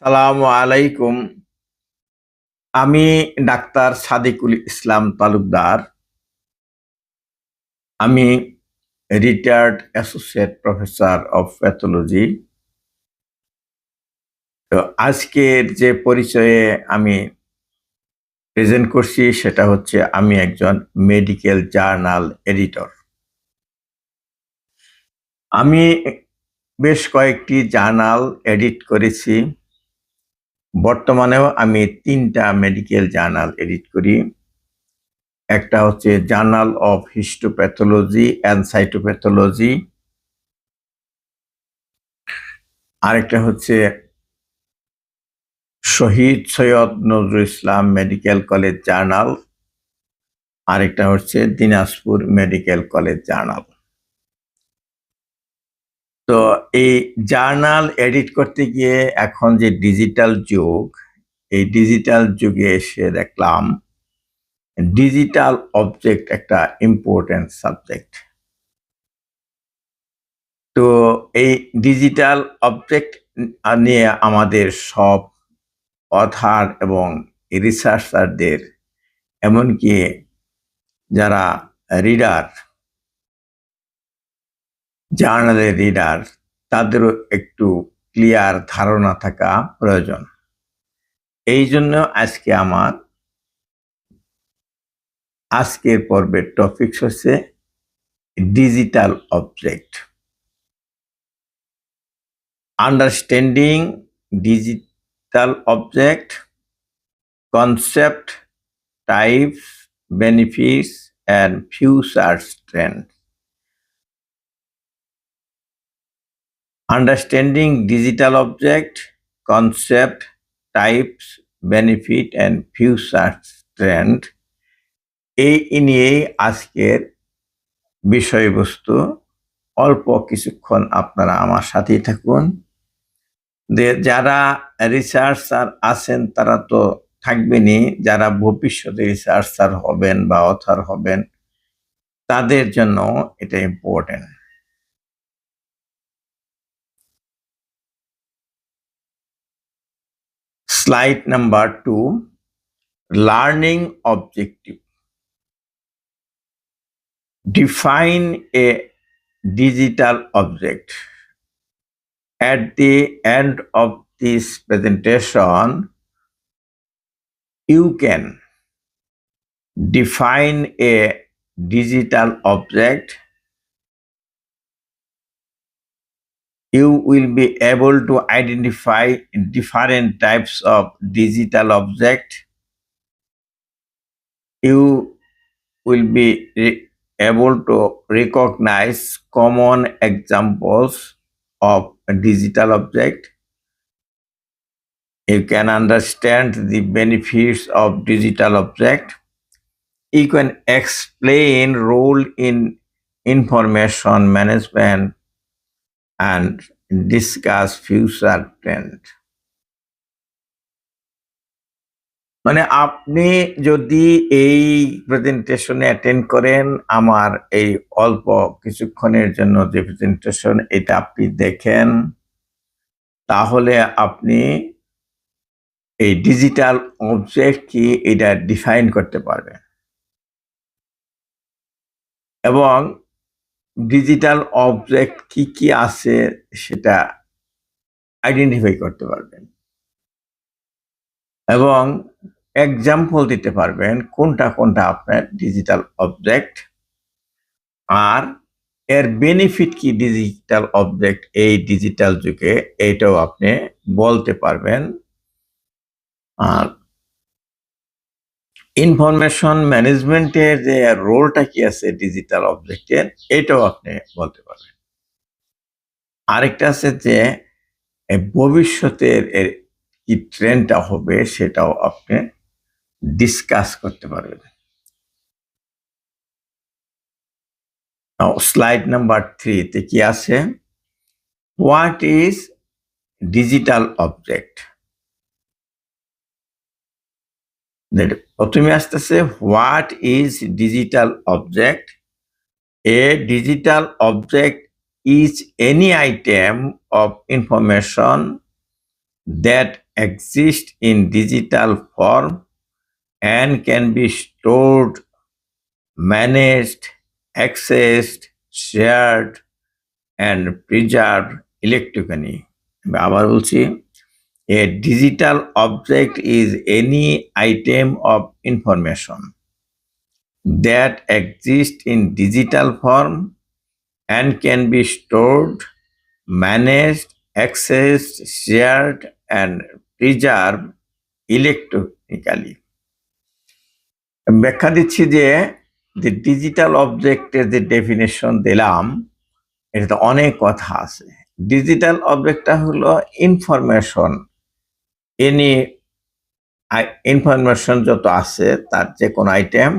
সালামু আলাইকুম। আমি ডাক্তার সাদিকুল ইসলাম তালুকদার। আমি retired associate professor of pathology. তো আজকের যে পরিচয়ে আমি প্রেজেন্ট করছি সেটা হচ্ছে আমি একজন মেডিকেল জার্নাল এডিটর। আমি বেশ কয়েকটি জার্নাল এডিট করেছি। বর্তমানেও আমি 3টা মেডিকেল জার্নাল এডিট করি। একটা হচ্ছে জার্নাল অফ হিস্টোপ্যাথোলজি অ্যান্ড সাইটোপ্যাথোলজি, আরেকটা হচ্ছে শহীদ Syed Nazrul Islam medical college journal, আরেকটা হচ্ছে দিনাজপুর মেডিকেল কলেজ জার্নাল। তো এই জার্নাল এডিট করতে গিয়ে এখন যে ডিজিটাল যুগ, এই ডিজিটাল যুগে এসে দেখলাম ডিজিটাল অবজেক্ট একটা ইম্পর্টেন্ট সাবজেক্ট। তো এই ডিজিটাল অবজেক্ট নিয়ে আমাদের সব অথার এবং রিসার্চারদের, এমনকি যারা রিডার, জার্নালের রিডার, তাদেরও একটু ক্লিয়ার ধারণা থাকা প্রয়োজন। এই জন্য আজকের পর্বের টপিক হচ্ছে digital object, understanding digital object, concept, types, benefits and future trend. Understanding digital object, concept, types, benefit and future trend, এই নিয়েই আজকের বিষয়বস্তু। অল্প কিছুক্ষণ আপনারা আমার সাথেই থাকুন। যারা রিসার্চার আছেন তারা তো থাকবেনই, যারা ভবিষ্যতে রিসার্চার হবেন বা অথর হবেন তাদের জন্য এটা important. Slide number 2, learning objective. Define a digital object. At the end of this presentation, you can define a digital object. You will be able to identify different types of digital object. You will be able to recognize common examples of a digital object. You can understand the benefits of digital object. You can explain role in information management and discuss future trend. মানে আপনি যদি এই প্রেজেন্টেশনে attend করেন, আমার এই অল্প কিছুক্ষণের জন্য যে প্রেজেন্টেশন এটা আপনি দেখেন, তাহলে আপনি এই ডিজিটাল অবজেক্ট কি এটা ডিফাইন করতে পারবেন এবং ডিজিটাল অবজেক্ট কি কি আছে সেটা আইডেন্টিফাই করতে পারবেন এবং এক্সাম্পল দিতে পারবেন কোনটা কোনটা আপনার ডিজিটাল অবজেক্ট আর এর বেনিফিট কি ডিজিটাল অবজেক্ট এই ডিজিটাল যুগে, এইটাও আপনি বলতে পারবেন। আর ইনফরমেশন ম্যানেজমেন্টের যে রোলটা কি আছে ডিজিটাল অবজেক্টের, এটাও আপনি বলতে পারবেন। আরেকটা আছে যে ভবিষ্যতের কি ট্রেন্ডটা হবে সেটাও আপনি ডিসকাস করতে পারবেন। স্লাইড নাম্বার 3 তে কি আছে? What is digital object? প্রথমে আসতেছে what is digital object. A digital object is any item of information that exist in digital form and can be stored, managed, accessed, shared, and preserved electronically. আবার বলছি, a digital object is any item of information that exists in digital form and can be stored, managed, accessed, shared, and preserved electronically. ব্যাখ্যা দিচ্ছি যে digital অবজেক্টের যে definition দিলাম, এটাতে অনেক কথা আছে। ডিজিটাল অবজেক্টটা হলো ইনফরমেশন, এনি ইনফরমেশন যত আছে তার যে কোনো আইটেম,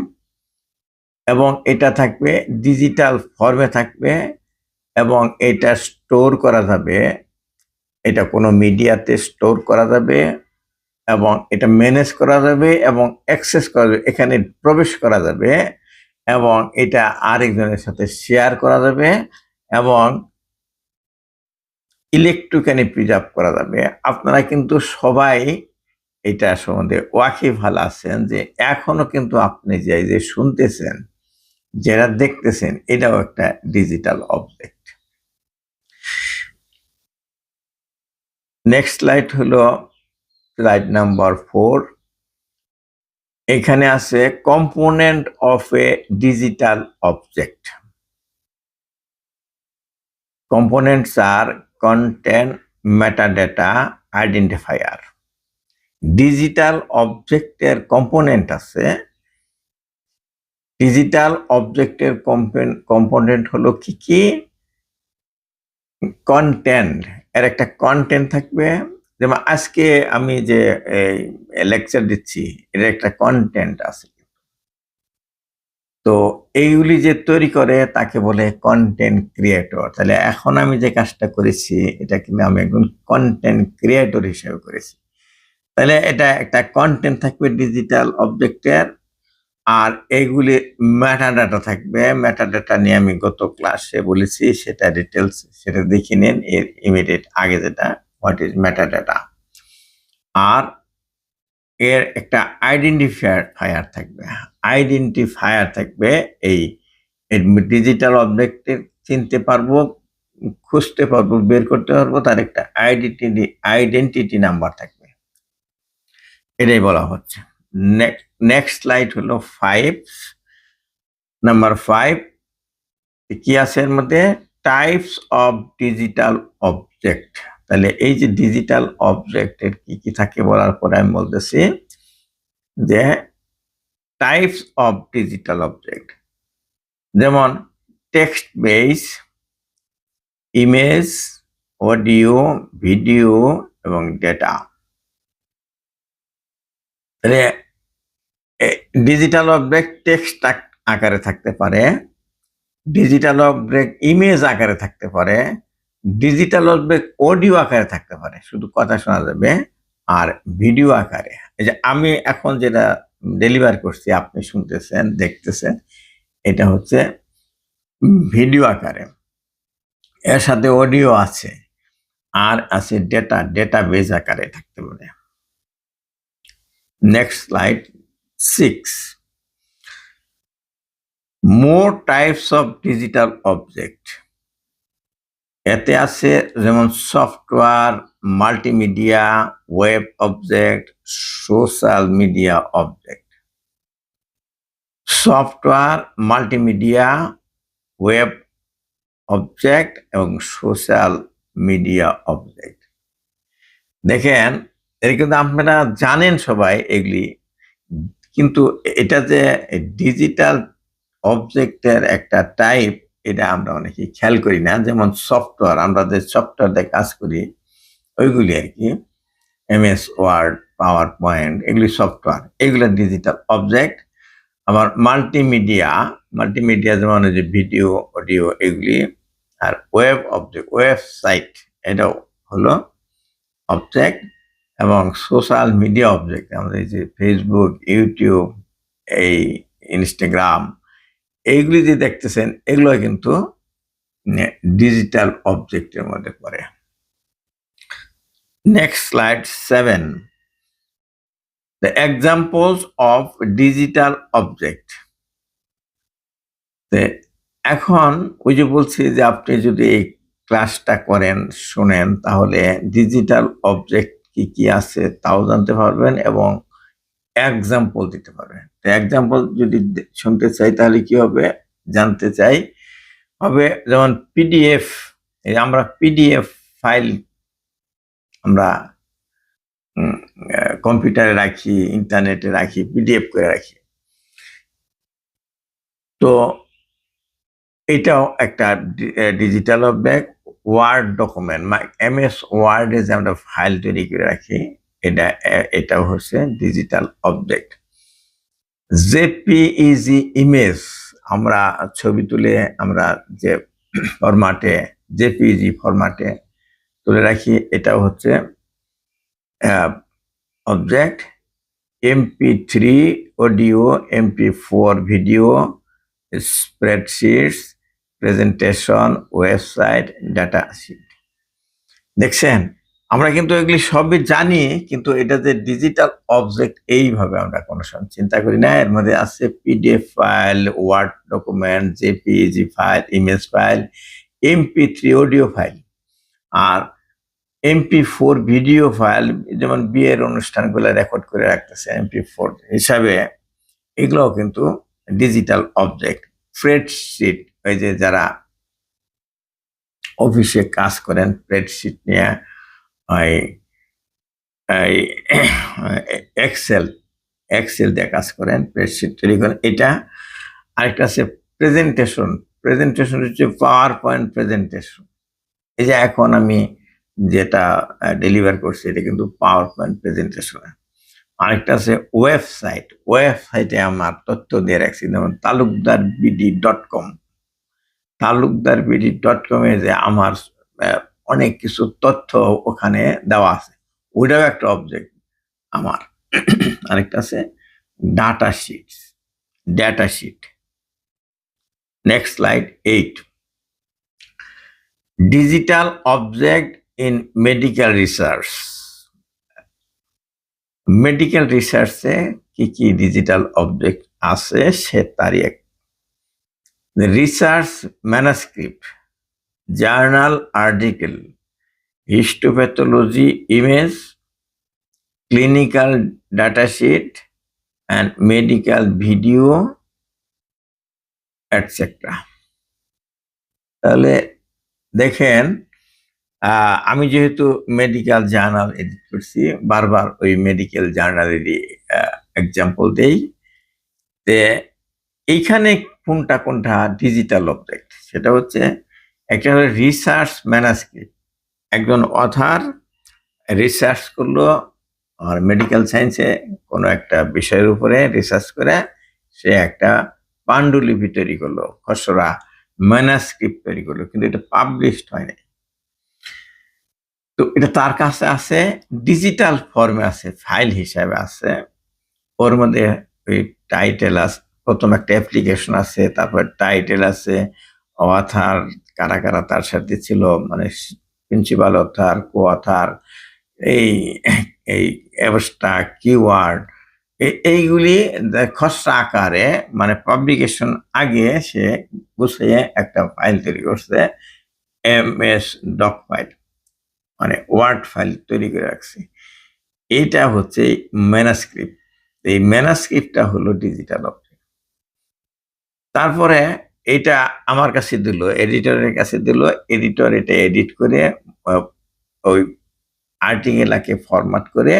এবং এটা থাকবে ডিজিটাল ফর্মে থাকবে, এবং এটা স্টোর করা যাবে, এটা কোনো মিডিয়াতে স্টোর করা যাবে, এবং এটা ম্যানেজ করা যাবে এবং অ্যাক্সেস করা যাবে, এখানে প্রবেশ করা যাবে, এবং এটা আরেকজনের সাথে শেয়ার করা যাবে, এবং ইলেকট্রিক্যালি প্রিজার্ভ করা যাবে। আপনারা কিন্তু সবাই এটা সম্বন্ধে ওয়াকিবহাল আছেন যে এখনো কিন্তু আপনি যে শুনতেছেন, যারা দেখতেছেন, এটাও একটা ডিজিটাল অবজেক্ট। নেক্সট স্লাইড হলো স্লাইড নাম্বার 4। এখানে আছে component of a digital object. Components আর কন্টেন্ট, মেটাডাটা, আইডেন্টিফায়ার। ডিজিটাল অবজেক্টের কম্পোনেন্ট আছে। ডিজিটাল অবজেক্টের কম্পোনেন্ট হলো কি কি? কন্টেন্ট, এর একটা কন্টেন্ট থাকবে। যেমন আজকে আমি যে লেকচার দিচ্ছি, এর একটা কন্টেন্ট আছে। তো এইগুলি যে তৈরি করে তাকে বলে কন্টেন্ট ক্রিয়েটর। তাহলে এখন আমি যে কাজটা করেছি, এটা কিন্তু আমি একজন কন্টেন্ট ক্রিয়েটর হিসেবে করেছি। তাহলে এটা একটা কন্টেন্ট থাকবে ডিজিটাল অবজেক্টের, আর এইগুলি মেটাডাটা থাকবে। মেটাডাটা নিয়ে আমি গত ক্লাসে বলেছি, সেটা ডিটেলস সেটা দেখে নেন এর ইমিডিয়েট আগে, যেটা হোয়াট ইজ মেটাডাটা। আর এর একটা আইডেন্টিফায়ার থাকবে। আইডেন্টিফায়ার থাকবে এই ডিজিটাল অবজেক্টের চিনতে পারবো, খুঁজতে পারবো, বের করতে পারবো, তার একটা আইডেন্টিটি নাম্বার থাকবে। এটাই বলা হচ্ছে। নেক্সট স্লাইড হলো 5, নাম্বার 5। কি আছে এর মধ্যে? Types of digital object. তাহলে এই যে ডিজিটাল অবজেক্টের কি কি থাকে বলার পরে আমি বলতেছি যে টাইপস অফ ডিজিটাল অবজেক্ট, যেমন text base, image, audio, video এবং ডেটা। তাহলে ডিজিটাল অবজেক্ট টেক্সট আকারে থাকতে পারে, ডিজিটাল অবজেক্ট ইমেজ আকারে থাকতে পারে, ডিজিটাল অবজেক্ট অডিও আকারে থাকতে পারে, শুধু কথা শোনা যাবে, আর ভিডিও আকারে। এই যে আমি এখন যেটা ডেলিভার করছি, আপনি শুনতেছেন, দেখতেছেন, এটা হচ্ছে ভিডিও আকারে, এর সাথে অডিও আছে, আর আছে ডেটাবেজ আকারে থাকতে পারে। Next slide 6। More types of digital object. এতে আছে যেমন software, multimedia, web object, social media object. Software, multimedia, web object এবং সোশ্যাল মিডিয়া অবজেক্ট। দেখেন, এটা কিন্তু আপনারা জানেন সবাই এগুলি, কিন্তু এটা যে ডিজিটাল অবজেক্টের একটা টাইপ, এটা আমরা অনেকেই খেয়াল করি না। যেমন সফটওয়্যার, আমরা যে সফটওয়্যার দিয়ে কাজ করি ওইগুলি আর কি, MS ওয়ার্ড, পাওয়ার পয়েন্ট, এগুলি সফটওয়্যার, এগুলো ডিজিটাল অবজেক্ট। আবার মাল্টিমিডিয়া যেমন যে ভিডিও, অডিও, এগুলি। আর ওয়েব অবজেক্ট, ওয়েবসাইট, এটাও হলো অবজেক্ট। এবং সোশ্যাল মিডিয়া অবজেক্ট, আমাদের এই যে ফেসবুক, ইউটিউব, এই ইনস্টাগ্রাম, এইগুলি যে দেখতেছেন, এগুলো কিন্তু ডিজিটাল অবজেক্টের মধ্যে পড়ে। Next slide 7. The examples of digital object. এখন ওই যে বলছি যে আপনি যদি এই ক্লাসটা করেন শুনেন তাহলে ডিজিটাল অবজেক্ট কি কি আছে তাও জানতে পারবেন এবং এক্সাম্পল দিতে পারবেন। তো এক্সাম্পল যদি শুনতে চাই তাহলে কি হবে জানতে চাই হবে যেমন পিডিএফ, এই আমরা পিডিএফ ফাইল আমরা কম্পিউটারে রাখি, ইন্টারনেটে রাখি, পিডিএফ করে রাখি। তো এটাও একটা digital object. Word document, MS ওয়ার্ডে যে আমরা ফাইল তৈরি করে রাখি এটাও হচ্ছে ডিজিটাল অবজেক্ট। জেপিইজি ইমেজ, আমরা ছবি তুলে আমরা যে ফরম্যাটে জেপিইজি ফরম্যাটে তুলে রাখি এটাও হচ্ছে object. MP3 audio, MP4 video, spreadsheets, presentation, website, data sheet. দেখছেন আমরা কিন্তু এগুলি সবই জানি, কিন্তু এটা যে ডিজিটাল অবজেক্ট এইভাবে আমরা কোনো সময় চিন্তা করি না। এর মধ্যে আছে PDF file, word document, JPEG file, image file, MP3 audio file আর MP4 ভিডিও ফাইল, যেমন বিয়ের অনুষ্ঠানগুলো রেকর্ড করে রাখতেছে MP4 হিসাবে, এগুলোও কিন্তু ডিজিটাল অবজেক্ট। স্প্রেডশিট, ওই যে যারা অফিসে কাজ করেন স্প্রেডশিট নিয়ে, ওই এক্সেল দিয়ে কাজ করেন, স্প্রেডশিট তৈরি করেন, এটা। আরেকটা আছে প্রেজেন্টেশন। প্রেজেন্টেশন হচ্ছে পাওয়ার পয়েন্ট প্রেজেন্টেশন। এই যে এখন আমি যেটা ডেলিভার করছি এটা কিন্তু পাওয়ার পয়েন্ট প্রেজেন্টেশন। আরেকটা আছে ওয়েবসাইট। ওয়েবসাইটে আমার তথ্য দিয়ে রাখছি, যেমন talukdarbd.com। talukdarbd.com এ যে আমার অনেক কিছু তথ্য ওখানে দেওয়া আছে, ওইটাও একটা অবজেক্ট আমার। আরেকটা আছে data sheets, data sheet. Next slide 8। Digital object in medical research. Medical রিসার্চে কি কি ডিজিটাল অবজেক্ট আছে সে তারই এক। Research manuscript, journal article, histopathology image, clinical datasheet and medical video etcetera. তাহলে দেখেন আমি যেহেতু মেডিকেল জার্নাল এডিট করছি, বারবার ওই মেডিকেল জার্নালেরই এক্সাম্পল দেই। এইখানে কোনটা কোনটা ডিজিটাল অবজেক্ট সেটা হচ্ছে একটা হলো রিসার্চ ম্যানাস্ক্রিপ্ট। একজন অথার রিসার্চ করলো আর মেডিকেল সায়েন্সে কোনো একটা বিষয়ের উপরে রিসার্চ করে সে একটা পাণ্ডুলিপি তৈরি করলো, খসড়া ম্যানাস্ক্রিপ্ট তৈরি করলো, কিন্তু এটা পাবলিশড হয় নাই। তো এটা তার কাছে আছে ডিজিটাল ফর্মে, আছে ফাইল হিসাবে আছে। ওর মধ্যে ওই টাইটেল আছে, প্রথম একটা অ্যাপ্লিকেশন আছে, তারপর টাইটেল আছে, অথার কারা কারা তার সাথে ছিল, মানে প্রিন্সিপাল অথার, কো অথার, এই এই অ্যাবস্ট্রাক্ট, কিওয়ার্ড, এইগুলি খসড়া আকারে, মানে পাবলিকেশন আগে সে গুছিয়ে একটা ফাইল তৈরি করছে, MS ডক ফাইল, মানে ওয়ার্ড ফাইল তৈরি করে রাখছে। এইটা হচ্ছে ম্যানাস্ক্রিপ্ট। এই ম্যানাস্ক্রিপ্টটা হলো ডিজিটাল অবজেক্ট। তারপরে এটা আমার কাছে দিল, এডিটরের কাছে দিল, এডিটর এটা এডিট করে ওই আর্টিকেলকে ফরম্যাট করে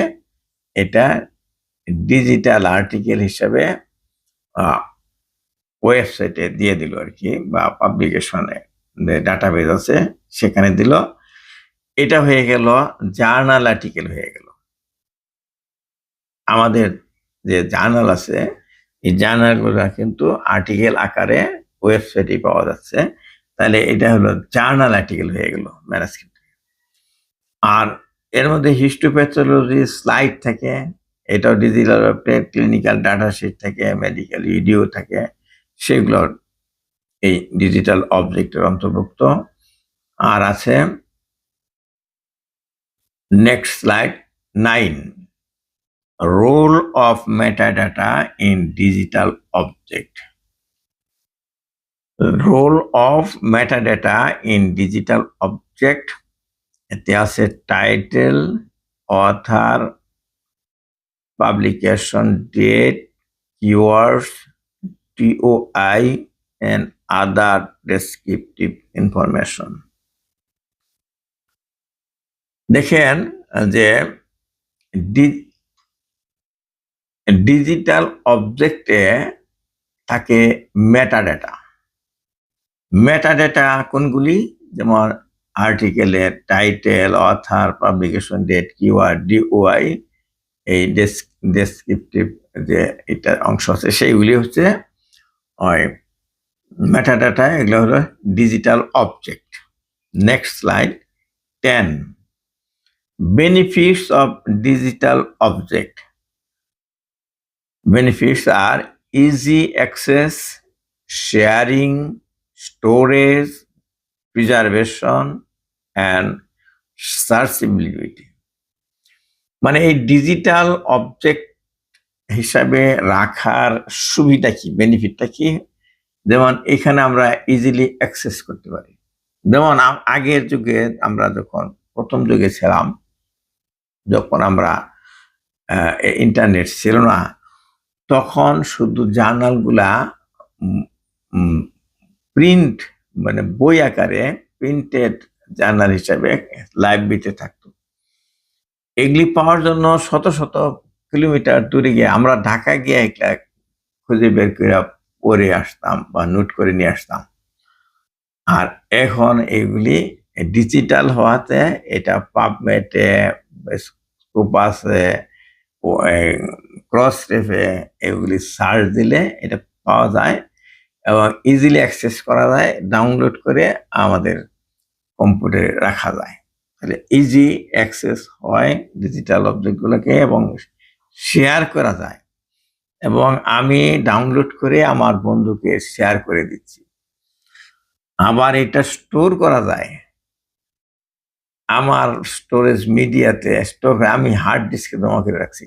এটা ডিজিটাল আর্টিকেল হিসাবে ওয়েবসাইটে দিয়ে দিল আর কি, বা পাবলিকেশনে ডাটাবেজ আছে সেখানে দিল। এটা হয়ে গেল জার্নাল আর্টিকেল হয়ে গেল। আমাদের যে জার্নাল আছে এই জার্নালগুলো কিন্তু আর্টিকেল আকারে ওয়েবসাইটে পাওয়া যাচ্ছে, তাহলে এটা হলো জার্নাল আর্টিকেল হয়ে গেল ম্যানাস্ক্রিপ্ট। আর এর মধ্যে হিস্টোপ্যাথোলজি স্লাইড থাকে, এটাও digital object. Clinical data sheet থাকে, মেডিকেল ভিডিও থাকে, সেগুলোর এই ডিজিটাল অবজেক্টের অন্তর্ভুক্ত। আর আছে Next slide 9. Role of metadata in digital object. Role of metadata in digital object. এতে আছে title, other, publication date, keywords, TOI, and other descriptive information. দেখেন যে ডিজিটাল অবজেক্টে থাকে মেটাডাটা। মেটাডাটা কোনগুলি? যেমন আর্টিকেলের title, author, publication date, keyword, DOI, এই descriptive যে এটা অংশ আছে সেইগুলি হচ্ছে ওই মেটাডাটা, এগুলো হলো digital object. Next slide 10. Benefits of digital object. Benefits are easy access, sharing, storage, preservation, and searchability. মানে এই ডিজিটাল অবজেক্ট হিসাবে রাখার সুবিধা কি, বেনিফিটটা কি? যেমন এখানে আমরা ইজিলি অ্যাক্সেস করতে পারি। যেমন আগের যুগে আমরা যখন প্রথম যুগে ছিলাম, যখন আমরা ইন্টারনেট ছিল না, তখন শুধু জার্নালগুলা প্রিন্ট মানে বই আকারে প্রিন্টেড জার্নাল হিসাবে লাইব্রেরিতে থাকতো। এগুলি পাওয়ার জন্য শত শত কিলোমিটার দূরে গিয়ে আমরা ঢাকা গিয়ে খুঁজে বের করে পড়ে আসতাম বা নোট করে নিয়ে আসতাম। আর এখন এগুলি ডিজিটাল হওয়াতে এটা পাবমেটে, স্কোপাসে, ক্রসরেফে এগুলি সার্চ দিলে এটা পাওয়া যায় এবং ইজিলি অ্যাক্সেস করা যায়, ডাউনলোড করে আমাদের কম্পিউটারে রাখা যায়। তাহলে ইজি অ্যাক্সেস হয় ডিজিটাল অবজেক্টগুলোকে এবং শেয়ার করা যায়, এবং আমি ডাউনলোড করে আমার বন্ধুকে শেয়ার করে দিচ্ছি। আবার এটা স্টোর করা যায় আমার স্টোরেজ মিডিয়াতে, স্টোর করে আমি হার্ড ডিস্কে জমা করে রাখছি।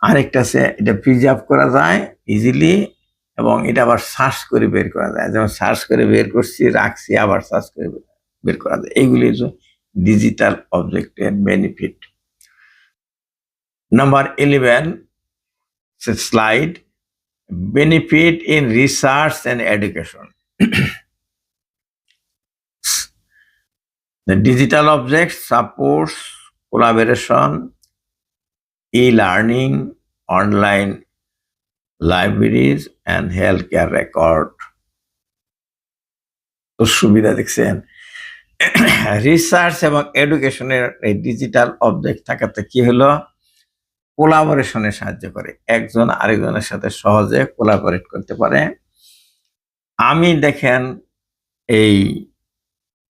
আরেকটা আছে এটা প্রিজার্ভ করা যায় ইজিলি, এবং এটা আবার সার্চ করে বের করা যায়। যেমন সার্চ করে বের করছি, রাখছি, আবার সার্চ করে বের করা যায়। এইগুলি ডিজিটাল অবজেক্টের benefit. Number 11 slide, benefit in research and education. The digital object supports collaboration, e-learning, online libraries, and healthcare record. তো সুবিধা দেখছেন, রিসার্চ এবং এডুকেশনের এই ডিজিটাল অবজেক্ট থাকাতে কি হলো, কোলাবোরেশনে সাহায্য করে, একজন আরেকজনের সাথে সহজে কোলাবোরেট করতে পারে। আমি দেখেন এই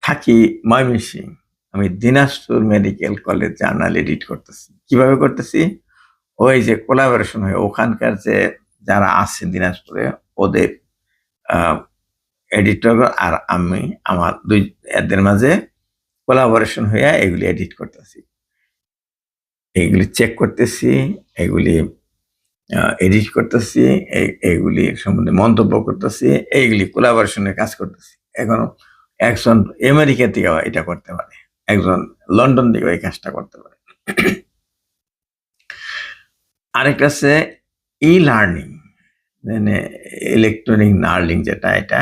থাকি ময়মনসিংহ, আমি Dinajpur medical college journal edit করতেছি। কিভাবে করতেছি? ওই যে কোলাবোরেশন হয়ে ওখানকার যে যারা আছে দিনাজপুরে ওদের এডিটর আর আমি, আমার এদের মাঝে কোলাবোরেশন হয়ে এগুলি এডিট করতেছি, এগুলি চেক করতেছি, এগুলি এডিট করতেছি, এইগুলি সম্বন্ধে মন্তব্য করতেছি, এইগুলি কোলাবোরেশনের কাজ করতেছি। এখন একজন আমেরিকা থেকে এটা করতে পারে, একজন লন্ডন থেকে এই কাজটা করতে পারে। আরেকটা আছে ই লার্নিং, মানে ইলেকট্রনিক লার্নিং, যেটা এটা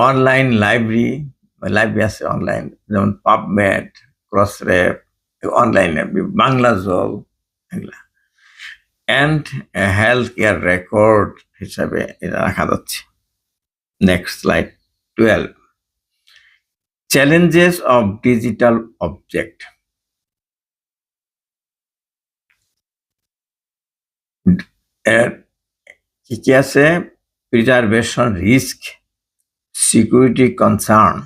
অনলাইন লাইব্রেরি আছে অনলাইন, যেমন পাবমেড, ক্রসরেফ, অনলাইন লাইব্রেরি, বাংলা জল, এগুলা, অ্যান্ড হেলথ কেয়ার রেকর্ড হিসাবে এটা রাখা যাচ্ছে। Next slide 12. Challenges of digital object. কি আছে? Preservation risk, security concern,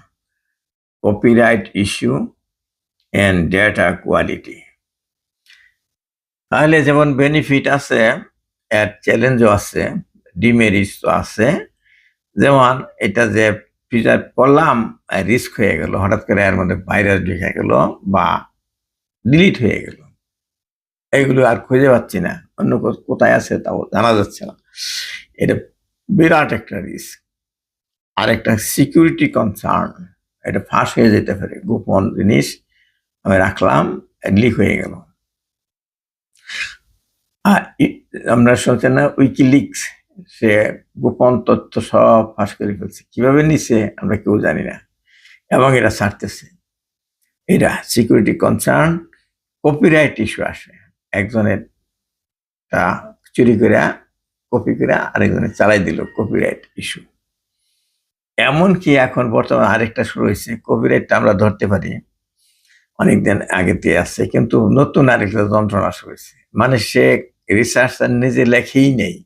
copyright issue, and data quality. তাহলে যেমন বেনিফিট আছে, এর চ্যালেঞ্জও আছে, ডিমেরিটসও আছে। যেমন এটা যে প্রিজার্ভ করলাম, রিস্ক হয়ে গেল, হঠাৎ করে এর মধ্যে ভাইরাস ঢুকে গেল বা ডিলিট হয়ে গেল। এগুলো আর খুঁজে পাচ্ছি না, অন্য কোথায় আছে তাও জানা যাচ্ছে না। এটা বিরাট একটা রিস্ক। আর একটা সিকিউরিটি কনসার্ন, এটা ফাঁস হয়ে যেতে পারে। গোপন জিনিস আমি রাখলাম, লিক হয়ে গেল। আর আমরা শুনছি না উইকিলিক্স, সে গোপন তথ্য সব ফাঁস করে ফেলছে। কিভাবে নিছে আমরা কেউ জানি না, এবং এরা ছাড়তেছে। এরা সিকিউরিটি কনসার্ন, কপিরাইট ইস্যু আসে। একজনের তা চুরি করে কপি করে আরেকজনের চালাই দিল, কপিরাইট ইস্যু। এমনকি এখন বর্তমানে আরেকটা শুরু হয়েছে, কপিরাইটটা আমরা ধরতে পারি অনেকদিন আগে দিয়ে আসছে, কিন্তু নতুন আরেকটা যন্ত্রণা শুরু হয়েছে। মানে সে রিসার্চার নিজে লেখেই নেই,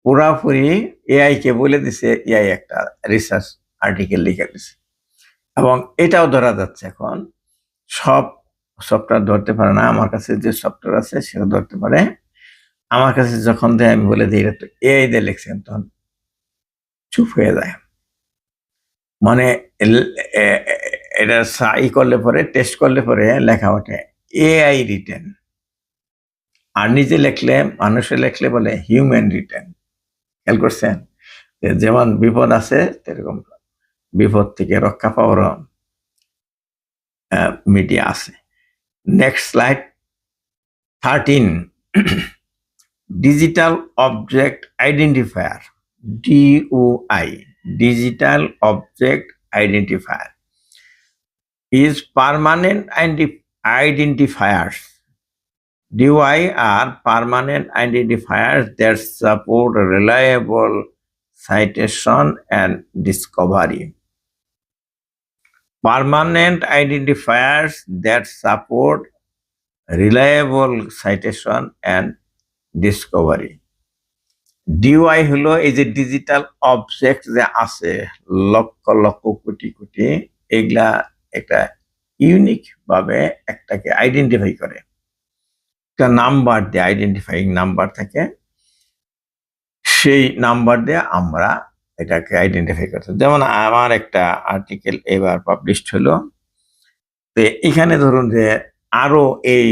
পুরাপুরি এআই কে বলে দিছে, এআই একটা রিসার্চ আর্টিকেল লিখে দিছে। এবং এটাও ধরা যাচ্ছে এখন। সব সফটওয়্যার ধরতে পারে না, আমার কাছে যে সফটওয়্যার আছে সেটা ধরতে পারে। আমার কাছে যখন দেয় আমি বলে দিই এটা তো এআই দিয়ে লিখছেন, তখন চুপ হয়ে যায়। মানে এটা করলে পরে, টেস্ট করলে পরে লেখা ওঠে এআই রিটেন। আর নিজে লেখলে, মানুষে লেখলে বলে হিউম্যান রিটেন। খেয়াল করছেন? যেমন বিপদ আছে সেরকম বিপদ থেকে রক্ষা পাওয়ার মিডিয়া আছে। Next slide 13, digital object identifier, DOI, digital object identifier is permanent identifiers. DOI are permanent identifiers that support reliable citation and discovery. Permanent identifiers that support reliable citation and discovery. DOI হলো এই যে digital object যে আছে লক্ষ লক্ষ কোটি কোটি, এগুলা একটা unique ভাবে একটাকে identify করে। একটা নাম্বার দিয়ে, আইডেন্টিফাইং নাম্বার থাকে, সেই নাম্বার দিয়ে আমরা এটাকে আইডেন্টিফাই করতে। যেমন আমার একটা আর্টিকেল এবার পাবলিশড হলো, তো এখানে ধরুন যে আরো এই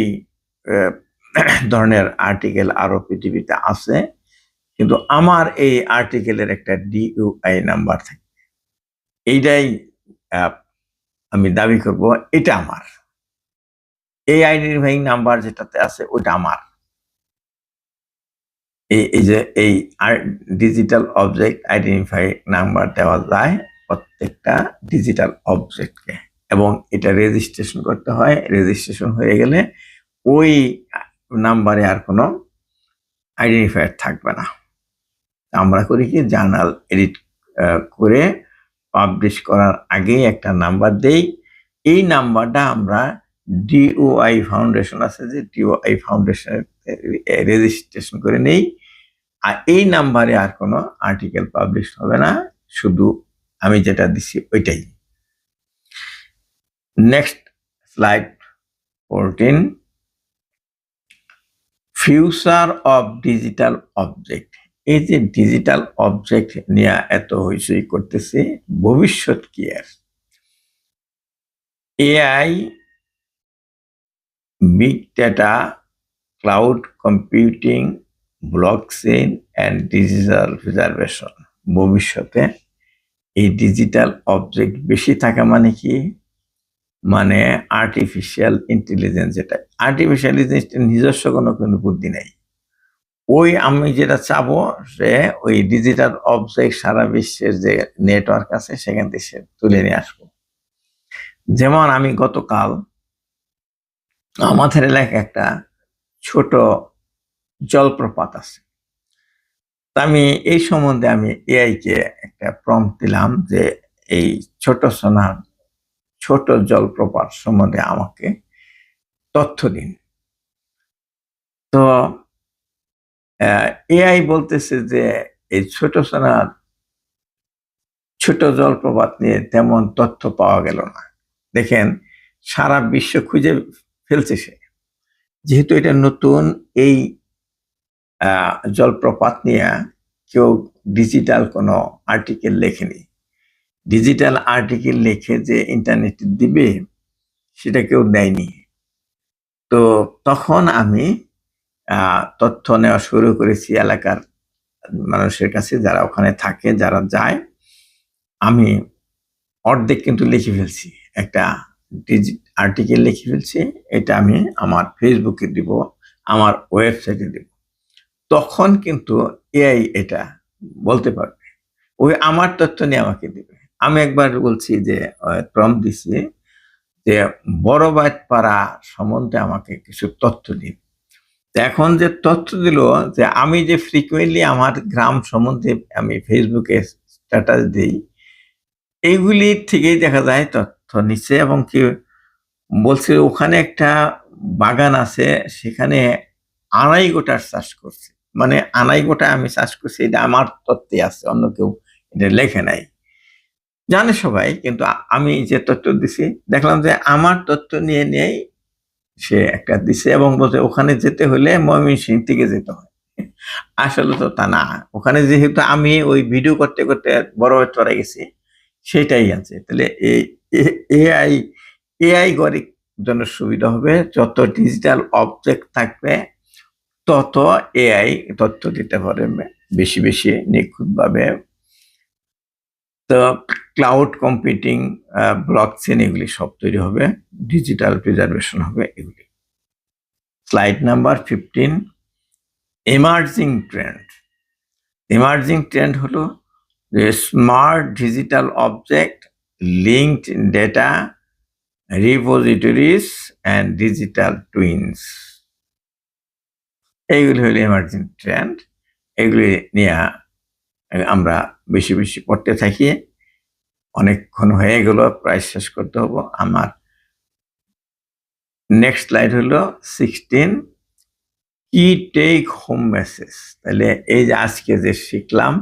ধরনের আর্টিকেল আরো পৃথিবীতে আছে, কিন্তু আমার এই আর্টিকেলের একটা DOI নাম্বার থাকে। এইটাই আমি দাবি করব এটা আমার। এই আইডেন্টিফাইং নাম্বার যেটাতে আছে ওইটা আমার। এই যে এই ডিজিটাল অবজেক্ট আইডেন্টিফাই নাম্বার দেওয়া যায় প্রত্যেকটা ডিজিটাল অবজেক্টকে, এবং এটা রেজিস্ট্রেশন করতে হয়। রেজিস্ট্রেশন হয়ে গেলে ওই নাম্বারে আর কোনো আইডেন্টিফায়ার থাকবে না। আমরা করি কি, জার্নাল এডিট করে পাবলিশ করার আগেই একটা নাম্বার দেই। এই নাম্বারটা আমরা DOI ফাউন্ডেশন আছে, যে DOI ফাউন্ডেশনের রেজিস্ট্রেশন করে নেই। আর এই নাম্বারে আর কোনো আর্টিকেল পাবলিশ হবে না, শুধু আমি যেটা দিচ্ছি ওইটাই। Next slide 14, future of digital object. এই যে ডিজিটাল অবজেক্ট নিয়ে এত হইচই করতেছে, ভবিষ্যৎ কি আর? AI, big data, cloud computing, blockchain and digital preservation. ভবিষ্যতে এই ডিজিটাল অবজেক্ট বেশি থাকা মানে কি? মানে আর্টিফিশিয়াল ইন্টেলিজেন্স। যেটা আর্টিফিশিয়াল ইন্টেলিজেন্স নিজস্ব কোনো বুদ্ধি নেই। ওই আমি যেটা চাবো, সে ওই ডিজিটাল অবজেক্ট সারা বিশ্বের যে নেটওয়ার্ক আছে সেখান থেকে সে তুলে নিয়ে আসবো। যেমন আমি গতকাল আমাদের এলাকায় একটা ছোট জলপ্রপাত আছে, আমি এই সম্বন্ধে আমি এআই কে একটা প্রম্পট দিলাম যে এই ছোট জলপ্রপাত সম্বন্ধে আমাকে তথ্য দিন। তো এআই বলতেছে যে এই ছোট জলপ্রপাত নিয়ে তেমন তথ্য পাওয়া গেল না। দেখেন, সারা বিশ্ব খুঁজে ফেলছে সে, যেহেতু এটা নতুন। এই জলপ্রপাত নিয়ে কেউ ডিজিটাল কোনো আর্টিকেল লেখেনি। ডিজিটাল আর্টিকেল লিখে যে ইন্টারনেটে দিবে সেটা কেউ দেয়নি। তো তখন আমি তথ্য নেওয়া শুরু করেছি এলাকার মানুষের কাছে, যারা ওখানে থাকে, যারা যায়। আমি অর্ধেক কিন্তু লিখে ফেলছি, একটা আর্টিকেল লিখে ফেলছি। এটা আমি আমার ফেসবুকে দিব, আমার ওয়েবসাইটে দিব। তখন কিন্তু এআই এটা বলতে পারবে, ওই আমার তথ্য নিয়ে আমাকে দিবে। আমি একবার বলছি যে প্রম্পট দিছি যে বড় পাড়া সম্বন্ধে আমাকে কিছু তথ্য দিন। এখন যে তথ্য দিল, যে আমি যে ফ্রিকুয়েন্টলি আমার গ্রাম সম্বন্ধে আমি ফেসবুকে স্ট্যাটাস দিই, এইগুলি থেকেই দেখা যায় তথ্য নিচ্ছে। এবং কি বলছে ওখানে একটা বাগান আছে, সেখানে আনাই গোটার চাষ করছে। মানে আনাই গোটা আমি চাষ করছি, এটা আমার তথ্যে আছে, অন্য কেউ এটা লেখে নাই, জানে সবাই। কিন্তু আমি যে তথ্য দিছি, দেখলাম যে আমার তথ্য নিয়ে নিয়েই সে একটা দিছে, এবং বলছে ওখানে যেতে হলে ময়মনসিংহ থেকে যেতে হয়। আসলে তো তা না, ওখানে যেহেতু আমি ওই ভিডিও করতে করতে বড় চড়ে গেছি, সেটাই আছে। তাহলে এই এআই এআই গড়ে জন্য সুবিধা হবে, যত ডিজিটাল অবজেক্ট থাকবে তত এআই তথ্য দিতে পারবে বেশি বেশি নিখুঁতভাবে। তো ক্লাউড কম্পিউটিং, ব্লকচেন, এগুলি সব তৈরি হবে, ডিজিটাল প্রিজার্ভেশন হবে এগুলি। Slide number 15, emerging trend. Emerging trend হলো যে smart digital object, linked data, repositories and digital twins. এইগুলি হলো এমার্জিং ট্রেন্ড। এগুলি নিয়ে আমরা বেশি বেশি পড়তে থাকি। অনেকক্ষণ হয়ে গেল, প্রায় শেষ করতে হবো আমার। নেক্সট স্লাইড হলো 16, কি টেক হোম মেসেজ। তাহলে এই যে আজকে যে শিখলাম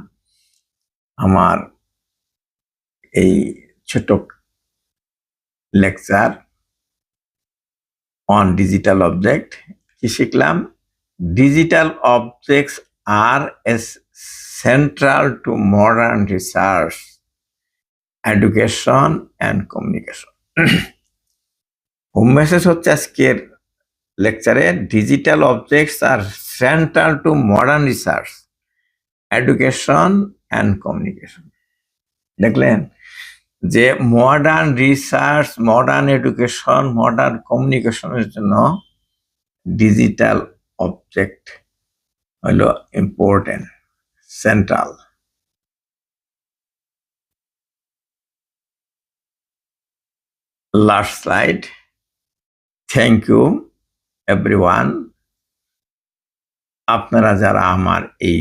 আমার এই ছোট লেকচার অন ডিজিটাল অবজেক্ট, কি শিখলাম? Digital objects are as central to modern research, education and communication. Home message হচ্ছে আজকের লেকচারে, digital objects are central to modern research, education and communication. দেখলেন যে modern research, modern education, modern কমিউনিকেশনের জন্য digital object হলো important, central. Last slide. Thank you everyone. আপনারা যারা আমার এই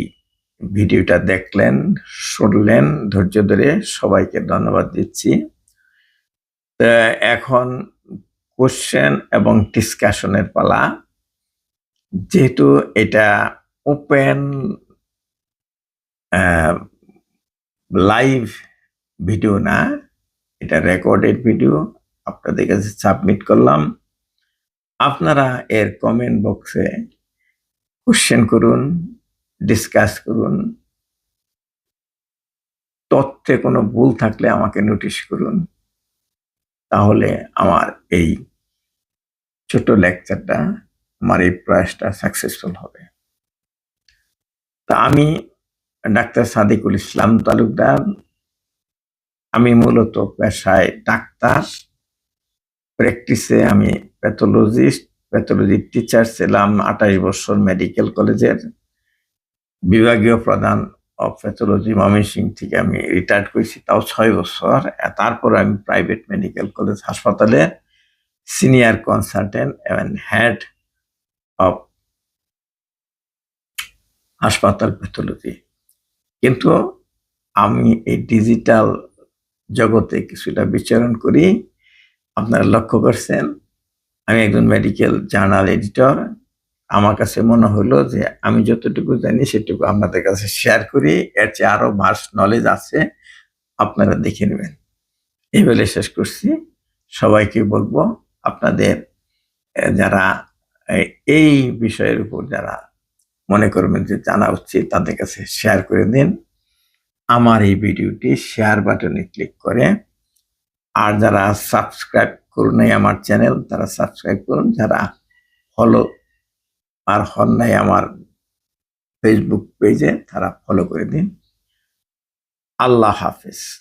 ভিডিওটা দেখলেন, শুনলেন ধৈর্য ধরে, সবাইকে ধন্যবাদ দিচ্ছি। এখন কোশ্চেন এবং ডিসকাশনের পালা। যেহেতু এটা ওপেন লাইভ ভিডিও না, এটা রেকর্ডেড ভিডিও, আপনাদের কাছে সাবমিট করলাম। আপনারা এর কমেন্ট বক্সে কোশ্চেন করুন, ডিসকাস করুন। তথ্যে কোনো ভুল থাকলে আমাকে নোটিশ করুন, তাহলে আমার এই ছোট লেকচারটা, আমার এই প্রয়াসটা সাকসেসফুল হবে। তা আমি ডাক্তার সাদিকুল ইসলাম তালুকদার। আমি মূলত পেশায় ডাক্তার, প্র্যাকটিসে আমি প্যাথোলজিস্ট, প্যাথোলজির টিচার ছিলাম 28 বছর মেডিকেল কলেজের বিভাগীয় প্রধান অফ প্যাথোলজি ময়মনসিংহ থেকে আমি রিটায়ার্ড করেছি, তাও 6 বছর। তারপর আমি প্রাইভেট মেডিকেল কলেজ হাসপাতালে সিনিয়র কনসালটেন্ট এবং হেড অফ হাসপাতাল প্যাথোলজি। কিন্তু আমি এই ডিজিটাল জগতে কিছুটা বিচরণ করি। আপনারা লক্ষ্য করছেন আমি একজন মেডিকেল জার্নাল এডিটর। আমার কাছে মনে হলো যে আমি যতটুকু জানি সেটুকু আপনাদের কাছে শেয়ার করি, এর চেয়ে আরো ভাস্ট নলেজ আছে, আপনারা দেখে নেবেন। এই বলে শেষ করছি। সবাইকে বলবো আপনাদের যারা এই বিষয়ের উপর যারা মনে করবেন যে জানা উচিত, তাদের কাছে শেয়ার করে দিন। আমার এই ভিডিওটি শেয়ার বাটনে ক্লিক করে, আর যারা সাবস্ক্রাইব করুন নাই আমার চ্যানেল, তারা সাবস্ক্রাইব করুন। যারা ফলো আর হন নাই আমার ফেসবুক পেজে, তারা ফলো করে দিন। আল্লাহ হাফেজ।